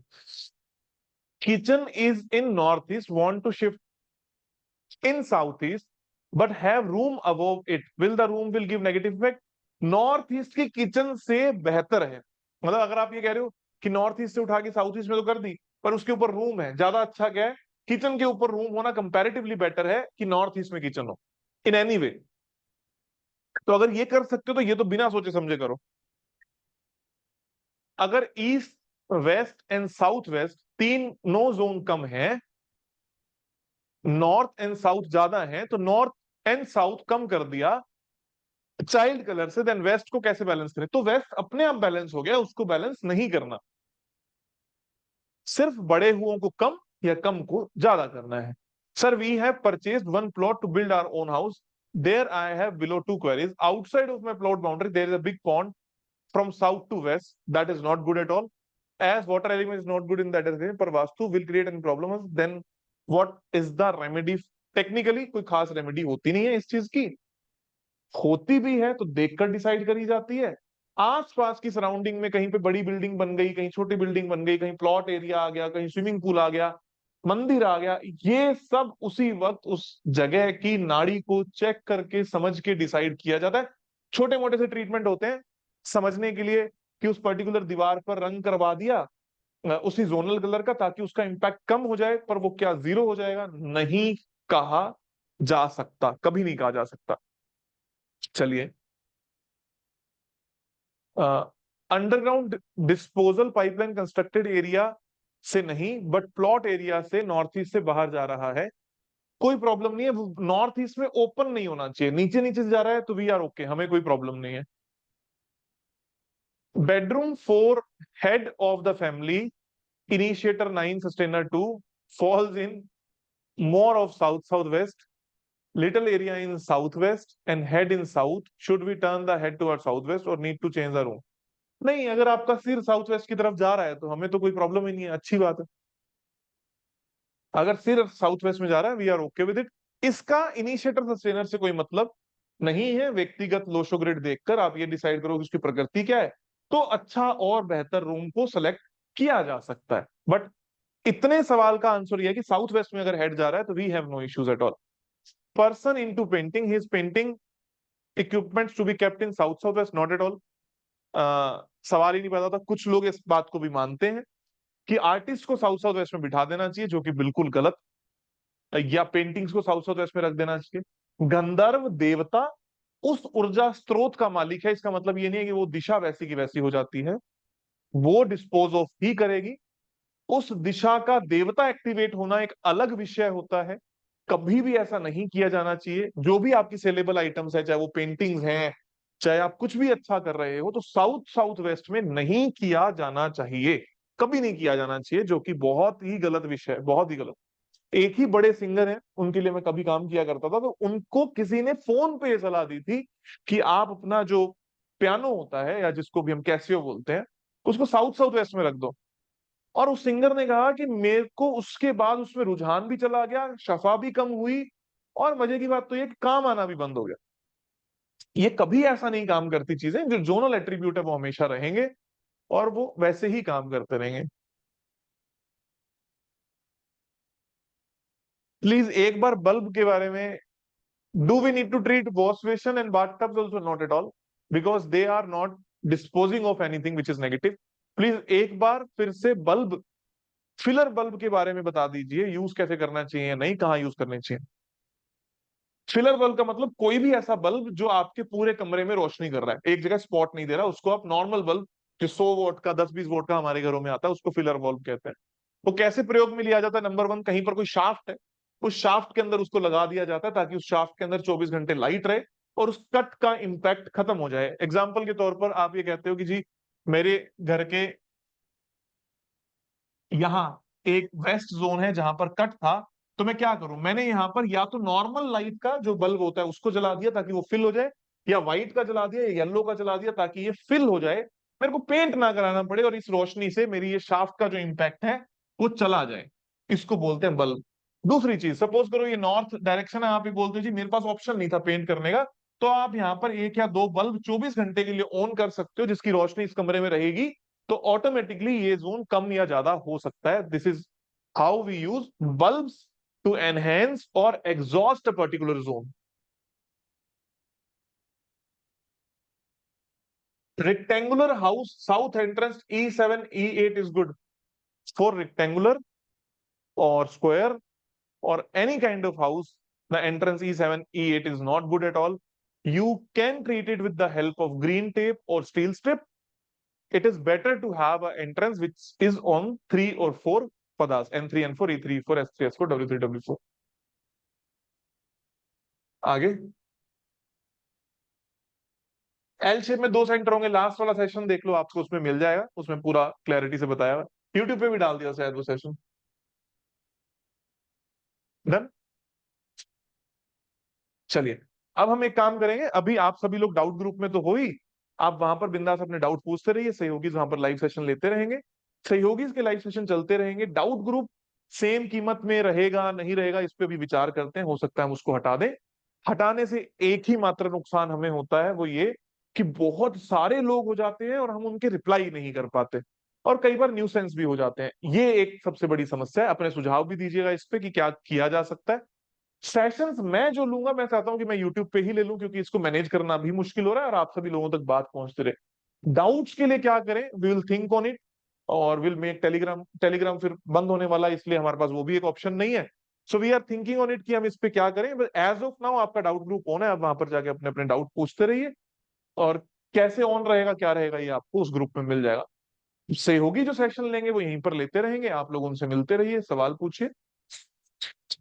Kitchen is in north east, want to shift in south east, but have room above it, will the room will give negative effect? North east की किचन से बेहतर है, मतलब अगर आप ये कह रहे हो कि नॉर्थ ईस्ट से उठा के साउथ ईस्ट में तो कर दी, पर उसके ऊपर रूम है, ज्यादा अच्छा क्या है? किचन के ऊपर रूम होना कंपैरेटिवली बेटर है कि नॉर्थ ईस्ट में किचन हो, इन एनी वे। तो अगर ये कर सकते हो तो ये तो बिना सोचे समझे करो। अगर east, west and south west तीन नो जोन कम है, नॉर्थ एंड साउथ ज्यादा है, तो नॉर्थ एंड साउथ कम कर दिया चाइल्ड कलर से, देन वेस्ट को कैसे बैलेंस करें? तो वेस्ट अपने आप बैलेंस हो गया, उसको बैलेंस नहीं करना, सिर्फ बड़े हुओं को कम या कम को ज्यादा करना है। Sir, we have purchased one plot to build our own house, there I have below two queries, outside of my plot boundary there is a big pond from south to west, that is not good at all. as water element is not good in that direction पर vastu will create any problem then what is the remedy? Technically कोई खास remedy होती नहीं है इस चीज की, होती भी है तो देखकर डिसाइड करी जाती है। आसपास की सराउंडिंग में कहीं पे बड़ी बिल्डिंग बन गई, कहीं छोटी बिल्डिंग बन गई, कहीं प्लॉट एरिया आ गया, कहीं स्विमिंग पूल आ गया, मंदिर आ गया, ये सब उसी वक्त उस जगह की नाड़ी को चेक करके समझ के डिसाइड किया जाता है। छोटे मोटे से ट्रीटमेंट होते हैं समझने के लिए कि उस पर्टिकुलर दीवार पर रंग करवा दिया उसी जोनल कलर का ताकि उसका इंपैक्ट कम हो जाए, पर वो क्या जीरो हो जाएगा नहीं कहा जा सकता, कभी नहीं कहा जा सकता। चलिए, underground disposal pipeline constructed area से नहीं बट प्लॉट एरिया से नॉर्थ ईस्ट से बाहर जा रहा है, कोई प्रॉब्लम नहीं है। नॉर्थ ईस्ट में ओपन नहीं होना चाहिए, नीचे नीचे से जा रहा है तो वी आर ओके, हमें कोई प्रॉब्लम नहीं है। Bedroom 4 head of the family initiator 9 sustainer 2 falls in more of south southwest, little area in southwest and head in south, should we turn the head towards southwest or need to change the room? नहीं, अगर आपका सिर south west की तरफ जा रहा है तो हमें तो कोई प्रॉब्लम ही नहीं है, अच्छी बात है। अगर सिर साउथ वेस्ट में जा रहा है we are okay with it. इसका इनिशिएटर सस्टेनर से कोई मतलब नहीं है, व्यक्तिगत लोशो ग्रिड देखकर आप ये डिसाइड करो कि उसकी प्रकृति क्या है, तो अच्छा और बेहतर रूम को सेलेक्ट किया जा सकता है। बट इतने सवाल का आंसर यह है कि साउथ वेस्ट में अगर हेड जा रहा है तो we have no issues at all. Person into painting, his painting equipments to be kept in south south west, not at all. सवाल ही नहीं पैदा था। कुछ लोग इस बात को भी मानते हैं कि आर्टिस्ट को साउथ साउथ वेस्ट में बिठा देना चाहिए, जो कि बिल्कुल गलत, या पेंटिंग्स को साउथ साउथ वेस्ट में रख देना चाहिए। गंधर्व देवता उस ऊर्जा स्रोत का मालिक है, इसका मतलब ये नहीं है कि वो दिशा वैसी की वैसी हो जाती है, वो डिस्पोज ऑफ ही करेगी। उस दिशा का देवता एक्टिवेट होना एक अलग विषय होता है, कभी भी ऐसा नहीं किया जाना चाहिए। जो भी आपकी सेलेबल आइटम्स है, चाहे वो पेंटिंग्स हैं, चाहे आप कुछ भी अच्छा कर रहे हो, तो साउथ साउथ वेस्ट में नहीं किया जाना चाहिए, कभी नहीं किया जाना चाहिए, जो कि बहुत ही गलत विषय है, बहुत ही गलत। एक ही बड़े सिंगर हैं, उनके लिए मैं कभी काम किया करता था, तो उनको किसी ने फोन पे सलाह दी थी कि आप अपना जो पियानो होता है या जिसको भी हम कैसियो बोलते हैं, उसको साउथ साउथ वेस्ट में रख दो। और उस सिंगर ने कहा कि मेरे को उसके बाद उसमें रुझान भी चला गया, शफा भी कम हुई, और मजे की बात तो ये कि काम आना भी बंद हो गया। ये कभी ऐसा नहीं काम करती चीजें, जो जोनल एट्रीब्यूट है वो हमेशा रहेंगे और वो वैसे ही काम करते रहेंगे। प्लीज एक बार बल्ब के बारे में, do we need to treat wash basin and bathtubs also? Not at all, because they are not disposing of anything which is negative. Please एक बार फिर से बल्ब, फिलर बल्ब के बारे में बता दीजिए, यूज कैसे करना चाहिए, नहीं कहाँ यूज करने चाहिए। फिलर बल्ब का मतलब कोई भी ऐसा बल्ब जो आपके पूरे कमरे में रोशनी कर रहा है, एक जगह स्पॉट नहीं दे रहा, उसको आप नॉर्मल बल्ब जो 100 वोट का 10-20 वोट का हमारे घरों में आता है, उसको फिलर बल्ब कहते हैं। वो कैसे प्रयोग में लिया जाता है? नंबर वन, कहीं पर कोई शाफ्ट है, उस शाफ्ट के अंदर उसको लगा दिया जाता है ताकि उस शाफ्ट के अंदर 24 घंटे लाइट रहे और उस कट का इंपैक्ट खत्म हो जाए। एग्जाम्पल के तौर पर आप ये कहते हो कि जी मेरे घर के यहाँ एक वेस्ट जोन है जहां पर कट था, तो मैं क्या करूं, मैंने यहाँ पर या तो नॉर्मल लाइट का जो बल्ब होता है उसको जला दिया ताकि वो फिल हो जाए, या व्हाइट का जला दिया, या येलो का जला दिया ताकि ये फिल हो जाए, मेरे को पेंट ना कराना पड़े और इस रोशनी से मेरी ये शाफ्ट का जो इंपैक्ट है वो चला जाए। इसको बोलते हैं बल्ब। दूसरी चीज, सपोज करो ये नॉर्थ डायरेक्शन है, आप ये बोलते हो जी मेरे पास ऑप्शन नहीं था पेंट करने का, तो आप यहाँ पर एक या दो बल्ब 24 घंटे के लिए ऑन कर सकते हो जिसकी रोशनी इस कमरे में रहेगी, तो ऑटोमेटिकली ये जोन कम या ज्यादा हो सकता है। This is how we use bulbs to enhance और exhaust a particular zone. Rectangular house south entrance E7 E8 is good for rectangular or square or any kind of house. The entrance E7 E8 is not good at all. You can treat it with the help of green tape or steel strip. It is better to have an entrance which is on 3 or 4 padas, N3 N4 E3 E4 S3 S4 W3 W4। आगे L shape में 2 centre होंगे, last वाला session देख लो, आपको उसमें मिल जाएगा, उसमें पूरा क्लैरिटी से बताया हुआ। यूट्यूब पे भी डाल दिया शायद वो सेशन। डन। चलिए, अब हम एक काम करेंगे, अभी आप सभी लोग डाउट ग्रुप में तो हो ही, आप वहां पर बिंदास अपने डाउट पूछते रहिए, सही होगी तो वहां पर लाइव सेशन लेते रहेंगे। सहयोगी के लाइव सेशन चलते रहेंगे। डाउट ग्रुप सेम कीमत में रहेगा नहीं रहेगा, इस पे भी विचार करते हैं, हो सकता है हम उसको हटा दें। हटाने से एक ही मात्र नुकसान हमें होता है, वो ये कि बहुत सारे लोग हो जाते हैं और हम उनके रिप्लाई नहीं कर पाते, और कई बार न्यूसेंस भी हो जाते हैं। ये एक सबसे बड़ी समस्या है। अपने सुझाव भी दीजिएगा इस पे कि क्या किया जा सकता है। सेशंस मैं जो लूंगा, मैं चाहता हूं कि मैं यूट्यूब पे ही ले लूं, क्योंकि इसको मैनेज करना भी मुश्किल हो रहा है और आप सभी लोगों तक बात पहुंचते रहे। डाउट्स के लिए क्या करें, we will think on it, और विल मेक टेलीग्राम। टेलीग्राम फिर बंद होने वाला है, इसलिए हमारे पास वो भी एक ऑप्शन नहीं है। So we are thinking on it कि हम इस पे क्या करें। एज ऑफ नाउ आपका डाउट ग्रुप ऑन है, आप वहां पर जाके अपने अपने डाउट पूछते रहिए, और कैसे ऑन रहेगा क्या रहेगा ये आपको उस ग्रुप में मिल जाएगा। सहयोगी जो सेशन लेंगे वो यहीं पर लेते रहेंगे, आप लोग उनसे मिलते रहिए, सवाल पूछिए।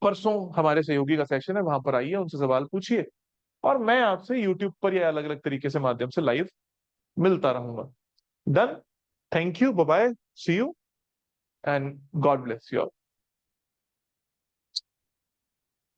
परसों हमारे सहयोगी का सेशन है, वहां पर आइए, उनसे सवाल पूछिए, और मैं आपसे यूट्यूब पर या अलग अलग तरीके से माध्यम से लाइव मिलता रहूंगा। Done. Thank you, bye bye, see you, and God bless you.